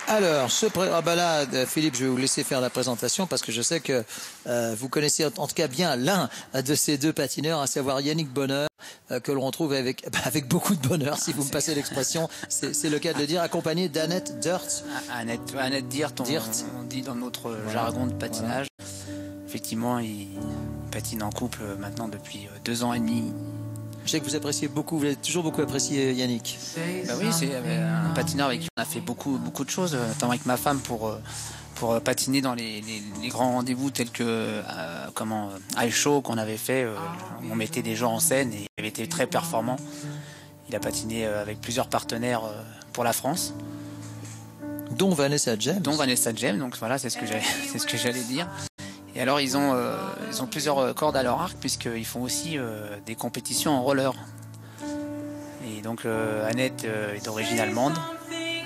Alors, Philippe, je vais vous laisser faire la présentation parce que je sais que vous connaissez en tout cas bien l'un de ces deux patineurs, à savoir Yannick Bonheur, que l'on retrouve avec beaucoup de bonheur, si vous me passez l'expression, c'est le cas de le dire, accompagné d'Annette Dirt. Annette Dirt, on dit dans notre jargon de patinage. Voilà. Effectivement, il patine en couple maintenant depuis 2 ans et demi. Je sais que vous appréciez beaucoup, vous avez toujours beaucoup apprécié Yannick. Bah oui, c'est un patineur avec qui on a fait beaucoup de choses, notamment avec ma femme pour patiner dans les grands rendez-vous tels que Ice Show qu'on avait fait. On mettait des gens en scène et il avait été très performant. Il a patiné avec plusieurs partenaires pour la France. Dont Vanessa James. Donc voilà, c'est ce que j'allais dire. Et alors ils ont plusieurs cordes à leur arc puisqu'ils font aussi des compétitions en roller. Et donc Annette est d'origine allemande. Et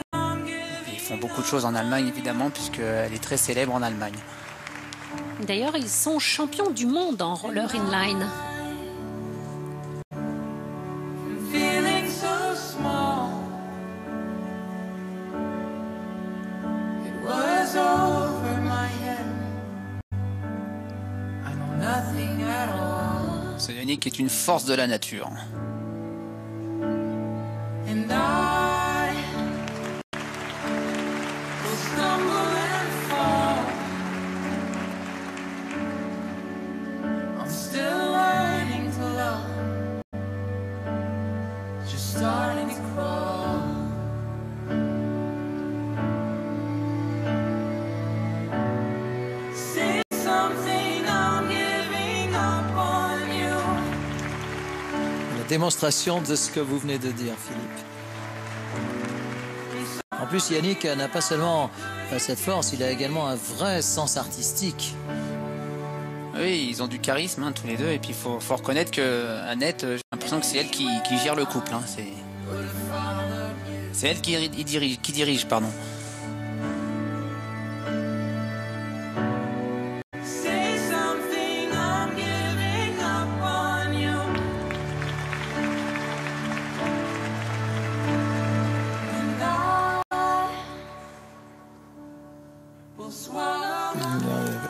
ils font beaucoup de choses en Allemagne évidemment puisqu'elle est très célèbre en Allemagne. D'ailleurs ils sont champions du monde en roller inline. Ce Yannick est une force de la nature. Démonstration de ce que vous venez de dire, Philippe. En plus, Yannick n'a pas seulement cette force, il a également un vrai sens artistique. Oui, ils ont du charisme tous les deux, et puis il faut reconnaître que Annette, j'ai l'impression que c'est elle qui gère le couple. C'est elle qui dirige, pardon.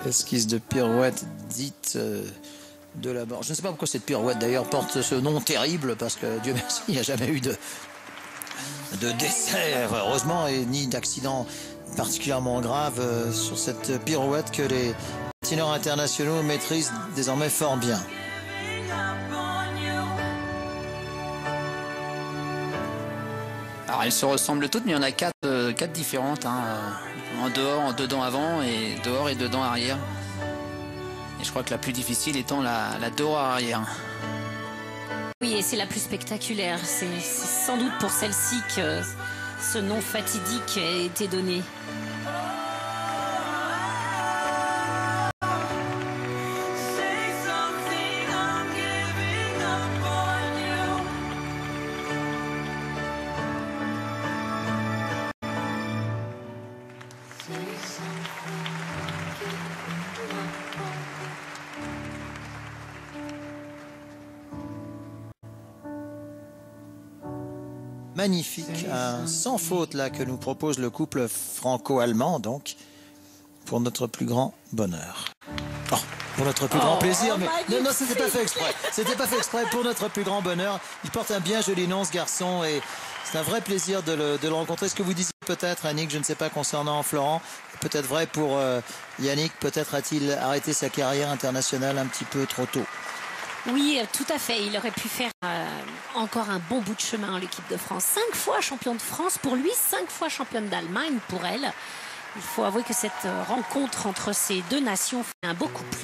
Esquisse de pirouette dite de la mort. Je ne sais pas pourquoi cette pirouette d'ailleurs porte ce nom terrible, parce que Dieu merci, il n'y a jamais eu de décès, heureusement, et ni d'accident particulièrement grave sur cette pirouette que les patineurs internationaux maîtrisent désormais fort bien. Alors elles se ressemblent toutes, mais il y en a 4 différentes. En dehors, en dedans avant, et dehors et dedans arrière. Et je crois que la plus difficile étant la dehors arrière. Oui, et c'est la plus spectaculaire. C'est sans doute pour celle-ci que ce nom fatidique a été donné. Magnifique, sans faute là que nous propose le couple franco-allemand, donc pour notre plus grand bonheur. Oh, pour notre plus grand plaisir, mais non, c'était pas fait exprès. C'était pas fait exprès, pour notre plus grand bonheur. Il porte un bien joli nom, ce garçon, et c'est un vrai plaisir de le rencontrer. Ce que vous disiez peut-être, Annick, je ne sais pas, concernant Florent, peut-être vrai pour Yannick, peut-être a-t-il arrêté sa carrière internationale un petit peu trop tôt. Oui, tout à fait. Il aurait pu faire encore un bon bout de chemin en l'équipe de France. 5 fois champion de France pour lui, 5 fois championne d'Allemagne pour elle. Il faut avouer que cette rencontre entre ces deux nations fait un beau couple.